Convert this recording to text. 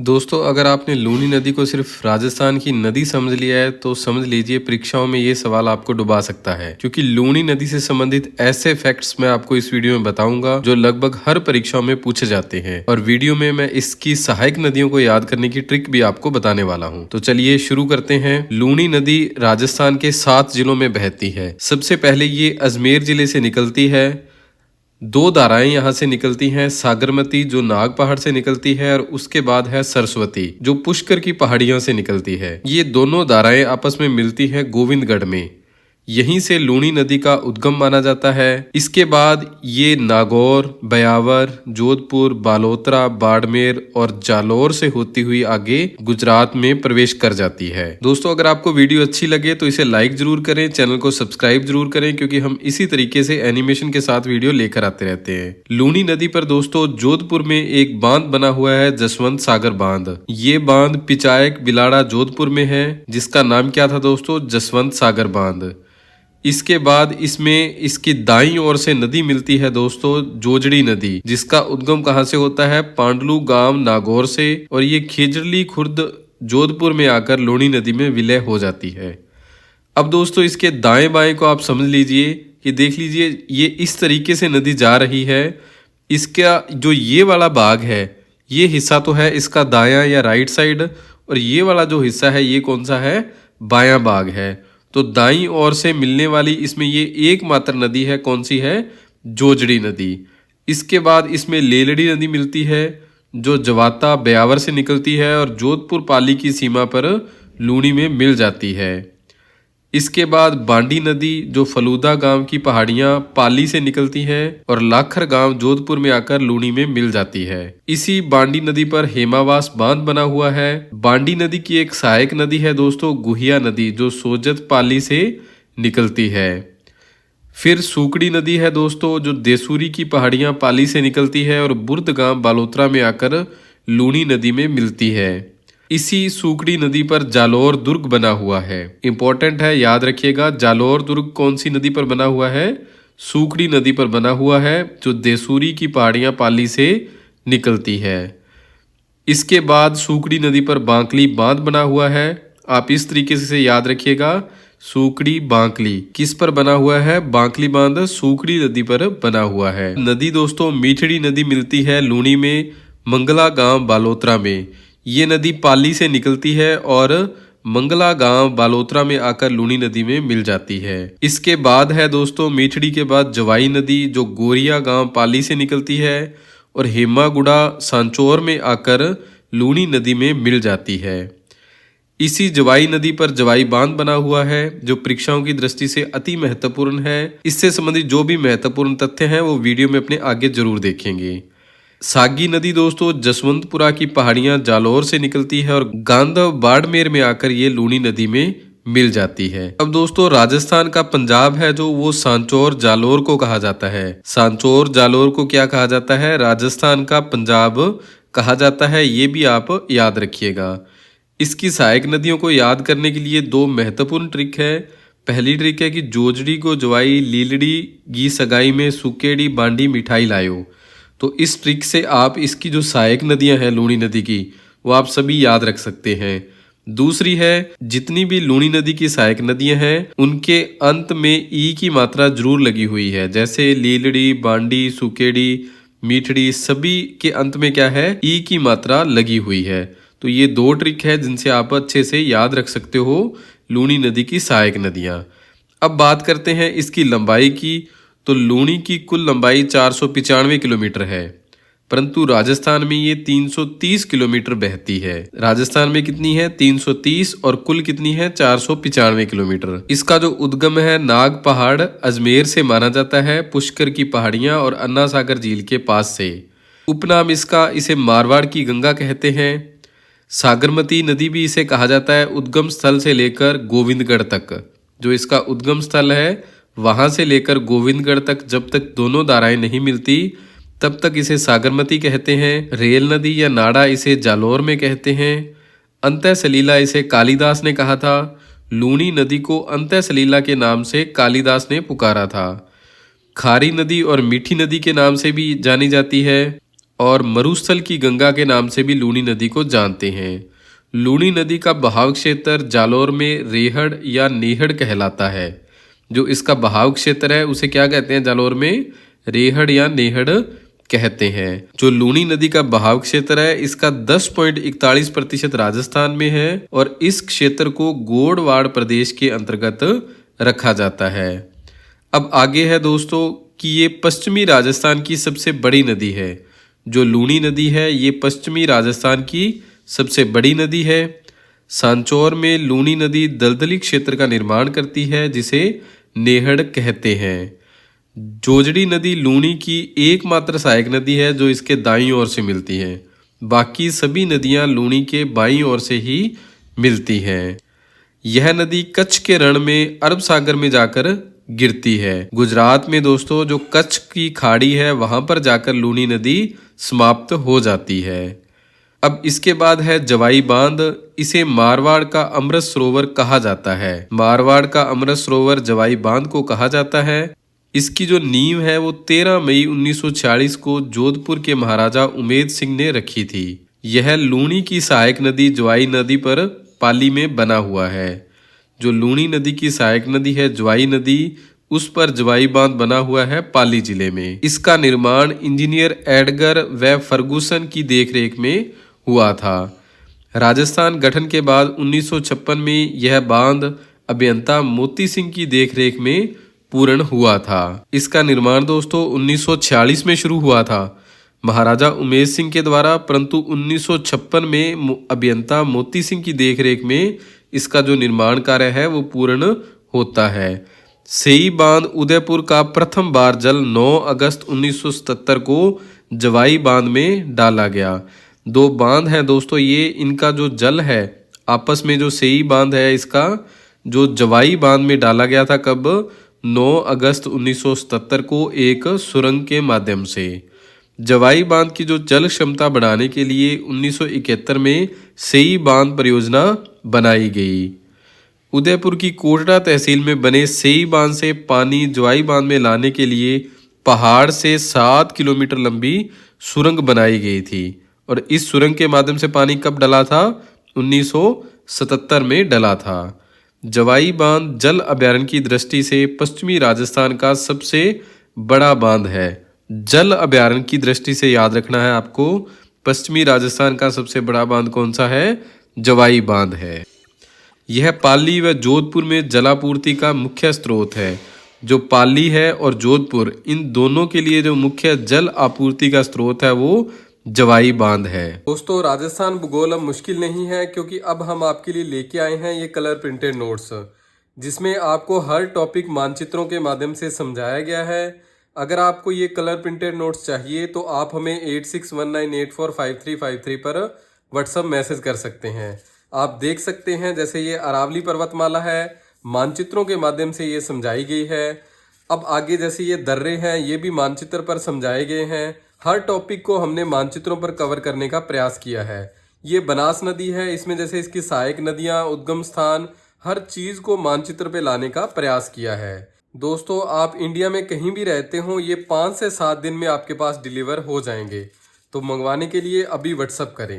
दोस्तों, अगर आपने लूनी नदी को सिर्फ राजस्थान की नदी समझ लिया है तो समझ लीजिए परीक्षाओं में ये सवाल आपको डुबा सकता है, क्योंकि लूनी नदी से संबंधित ऐसे फैक्ट्स मैं आपको इस वीडियो में बताऊंगा जो लगभग हर परीक्षाओं में पूछे जाते हैं। और वीडियो में मैं इसकी सहायक नदियों को याद करने की ट्रिक भी आपको बताने वाला हूँ। तो चलिए शुरू करते हैं। लूनी नदी राजस्थान के 7 जिलों में बहती है। सबसे पहले ये अजमेर जिले से निकलती है। 2 धाराएं यहाँ से निकलती हैं, सागरमती जो नाग पहाड़ से निकलती है और उसके बाद है सरस्वती जो पुष्कर की पहाड़ियों से निकलती है। ये दोनों धाराएं आपस में मिलती हैं गोविंदगढ़ में। यहीं से लूनी नदी का उद्गम माना जाता है। इसके बाद ये नागौर, ब्यावर, जोधपुर, बालोतरा, बाड़मेर और जालौर से होती हुई आगे गुजरात में प्रवेश कर जाती है। दोस्तों, अगर आपको वीडियो अच्छी लगे तो इसे लाइक जरूर करें, चैनल को सब्सक्राइब जरूर करें, क्योंकि हम इसी तरीके से एनिमेशन के साथ वीडियो लेकर आते रहते हैं। लूनी नदी पर दोस्तों जोधपुर में एक बांध बना हुआ है, जसवंत सागर बांध। ये बांध पिचायक बिलाड़ा जोधपुर में है, जिसका नाम क्या था दोस्तों? जसवंत सागर बांध। इसके बाद इसमें इसकी दाईं ओर से नदी मिलती है दोस्तों, जोजड़ी नदी, जिसका उद्गम कहाँ से होता है? पांडलू गांव नागौर से, और ये खेजड़ली खुर्द जोधपुर में आकर लूनी नदी में विलय हो जाती है। अब दोस्तों इसके दाएं बाएं को आप समझ लीजिए कि देख लीजिए ये इस तरीके से नदी जा रही है। इसका जो ये वाला भाग है, ये हिस्सा तो है इसका दायां या राइट साइड, और ये वाला जो हिस्सा है ये कौन सा है? बायां भाग है। तो दाईं ओर से मिलने वाली इसमें ये एकमात्र नदी है, कौन सी है? जोजड़ी नदी। इसके बाद इसमें लेलड़ी नदी मिलती है जो जवाता ब्यावर से निकलती है और जोधपुर पाली की सीमा पर लूनी में मिल जाती है। इसके बाद बांडी नदी जो फलूदा गांव की पहाड़ियां पाली से निकलती है और लाखर गांव जोधपुर में आकर लूनी में मिल जाती है। इसी बांडी नदी पर हेमावास बांध बना हुआ है। बांडी नदी की एक सहायक नदी है दोस्तों गुहिया नदी, जो सोजत पाली से निकलती है। फिर सूकड़ी नदी है दोस्तों जो देसूरी की पहाड़ियां पाली से निकलती है और बुर्द गांव बालोतरा में आकर लूनी नदी में मिलती है। इसी सूकड़ी नदी पर जालौर दुर्ग बना हुआ है। इंपॉर्टेंट है, याद रखिएगा। जालौर दुर्ग कौन सी नदी पर बना हुआ है? सूकड़ी नदी पर बना हुआ है, जो देसूरी की पहाड़ियां पाली से निकलती है। इसके बाद सूकड़ी नदी पर बांकली बांध बना हुआ है। आप इस तरीके से याद रखिएगा, सूकड़ी बांकली किस पर बना हुआ है? बांकली बांध सूकड़ी नदी पर बना हुआ है। नदी दोस्तों मीठड़ी नदी मिलती है लूनी में, मंगला गांव बालोतरा में। ये नदी पाली से निकलती है और मंगला गांव बालोतरा में आकर लूनी नदी में मिल जाती है। इसके बाद है दोस्तों मीठड़ी के बाद जवाई नदी जो गोरिया गांव पाली से निकलती है और हेमागुड़ा सांचौर में आकर लूनी नदी में मिल जाती है। इसी जवाई नदी पर जवाई बांध बना हुआ है जो परीक्षाओं की दृष्टि से अति महत्वपूर्ण है। इससे संबंधित जो भी महत्वपूर्ण तथ्य हैं वो वीडियो में अपने आगे जरूर देखेंगे। सागी नदी दोस्तों जसवंतपुरा की पहाड़ियां जालौर से निकलती है और गांधव बाड़मेर में आकर ये लूनी नदी में मिल जाती है। अब दोस्तों राजस्थान का पंजाब है जो वो सांचौर जालौर को कहा जाता है। सांचौर जालौर को क्या कहा जाता है? राजस्थान का पंजाब कहा जाता है। ये भी आप याद रखिएगा। इसकी सहायक नदियों को याद करने के लिए 2 महत्वपूर्ण ट्रिक है। पहली ट्रिक है कि जोजड़ी को जवाई लीलड़ी गी सगाई में सुकेड़ी बांडी मिठाई लायो। तो इस ट्रिक से आप इसकी जो सहायक नदियां हैं लूनी नदी की, वो आप सभी याद रख सकते हैं। दूसरी है, जितनी भी लूनी नदी की सहायक नदियां हैं उनके अंत में ई की मात्रा जरूर लगी हुई है। जैसे लीलड़ी, बांडी, सुकेड़ी, मीठड़ी, सभी के अंत में क्या है? ई की मात्रा लगी हुई है। तो ये 2 ट्रिक है जिनसे आप अच्छे से याद रख सकते हो लूनी नदी की सहायक नदियां। अब बात करते हैं इसकी लंबाई की। तो लूनी की कुल लंबाई 495 किलोमीटर है, परंतु राजस्थान में ये 330 किलोमीटर बहती है। राजस्थान में कितनी है? 330, और कुल कितनी है? 495 किलोमीटर। इसका जो उद्गम है नाग पहाड़ अजमेर से माना जाता है, पुष्कर की पहाड़ियां और अन्ना सागर झील के पास से। उपनाम इसका, इसे मारवाड़ की गंगा कहते हैं। सागरमती नदी भी इसे कहा जाता है। उद्गम स्थल से लेकर गोविंदगढ़ तक, जो इसका उद्गम स्थल है वहां से लेकर गोविंदगढ़ तक जब तक दोनों धाराएं नहीं मिलती तब तक इसे सागरमती कहते हैं। रेल नदी या नाड़ा इसे जालौर में कहते हैं। अंतः सलीला इसे कालिदास ने कहा था। लूनी नदी को अंतः सलीला के नाम से कालिदास ने पुकारा था। खारी नदी और मीठी नदी के नाम से भी जानी जाती है। और मरुस्थल की गंगा के नाम से भी लूनी नदी को जानते हैं। लूनी नदी का बहाव क्षेत्र जालौर में रेहड़ या नेहड़ कहलाता है। जो इसका बहाव क्षेत्र है उसे क्या कहते हैं? जालौर में रेहड़ या नेहड़ कहते हैं। जो लूनी नदी का बहाव क्षेत्र है इसका 10.41% राजस्थान में है और इस क्षेत्र को गोडवाड़ प्रदेश के अंतर्गत रखा जाता है। अब आगे है दोस्तों कि ये पश्चिमी राजस्थान की सबसे बड़ी नदी है। जो लूनी नदी है ये पश्चिमी राजस्थान की सबसे बड़ी नदी है। सांचौर में लूनी नदी दलदली क्षेत्र का निर्माण करती है जिसे नेहड़ कहते हैं। जोजड़ी नदी लूनी की एकमात्र सहायक नदी है जो इसके दाईं ओर से मिलती है। बाकी सभी नदियां लूनी के बाईं ओर से ही मिलती हैं। यह नदी कच्छ के रण में अरब सागर में जाकर गिरती है। गुजरात में दोस्तों जो कच्छ की खाड़ी है वहां पर जाकर लूनी नदी समाप्त हो जाती है। अब इसके बाद है जवाई बांध। इसे मारवाड़ का अमृत सरोवर कहा जाता है। मारवाड़ का अमृत सरोवर जवाई बांध को कहा जाता है। इसकी जो नींव है वो 13 मई 1946 को जोधपुर के महाराजा उमेद सिंह ने रखी थी। यह लूनी की सहायक नदी जवाई नदी पर पाली में बना हुआ है। जो लूनी नदी की सहायक नदी है जवाई नदी, उस पर जवाई बांध बना हुआ है पाली जिले में। इसका निर्माण इंजीनियर एडगर व फर्गुसन की देखरेख में हुआ था। राजस्थान गठन के बाद 1956 में यह बांध अभियंता मोती सिंह की देखरेख में पूर्ण हुआ था। इसका निर्माण दोस्तों 1946 में शुरू हुआ था महाराजा उमेद सिंह के द्वारा, परंतु 1956 में अभियंता मोती सिंह की देखरेख में इसका जो निर्माण कार्य है वो पूर्ण होता है। सेई बांध उदयपुर का प्रथम बार जल 9 अगस्त 1977 को जवाई बांध में डाला गया। दो बांध हैं दोस्तों ये, इनका जो जल है आपस में, जो सेई बांध है इसका जो जवाई बांध में डाला गया था कब? 9 अगस्त 1977 को एक सुरंग के माध्यम से। जवाई बांध की जो जल क्षमता बढ़ाने के लिए 1971 में सेई बांध परियोजना बनाई गई। उदयपुर की कोटड़ा तहसील में बने सेई बांध से पानी जवाई बांध में लाने के लिए पहाड़ से 7 किलोमीटर लंबी सुरंग बनाई गई थी और इस सुरंग के माध्यम से पानी कब डला था? 1977 में डला था। जवाई बांध जल अभयारण्य की दृष्टि से पश्चिमी राजस्थान का सबसे बड़ा बांध है। जल अभयारण्य की दृष्टि से याद रखना है आपको, पश्चिमी राजस्थान का सबसे बड़ा बांध कौन सा है? जवाई बांध है। यह पाली व जोधपुर में जलापूर्ति का मुख्य स्रोत है। जो पाली है और जोधपुर, इन दोनों के लिए जो मुख्य जल आपूर्ति का स्रोत है वो जवाई बांध है। दोस्तों राजस्थान भूगोल अब मुश्किल नहीं है क्योंकि अब हम आपके लिए लेके आए हैं ये कलर प्रिंटेड नोट्स, जिसमें आपको हर टॉपिक मानचित्रों के माध्यम से समझाया गया है। अगर आपको ये कलर प्रिंटेड नोट्स चाहिए तो आप हमें 8619845353 पर व्हाट्सएप मैसेज कर सकते हैं। आप देख सकते हैं जैसे ये अरावली पर्वतमाला है, मानचित्रों के माध्यम से ये समझाई गई है। अब आगे जैसे ये दर्रे हैं ये भी मानचित्र पर समझाए गए हैं। हर टॉपिक को हमने मानचित्रों पर कवर करने का प्रयास किया है। ये बनास नदी है, इसमें जैसे इसकी सहायक नदियाँ, उद्गम स्थान, हर चीज़ को मानचित्र पे लाने का प्रयास किया है। दोस्तों आप इंडिया में कहीं भी रहते हो ये 5 से 7 दिन में आपके पास डिलीवर हो जाएंगे। तो मंगवाने के लिए अभी व्हाट्सअप करें।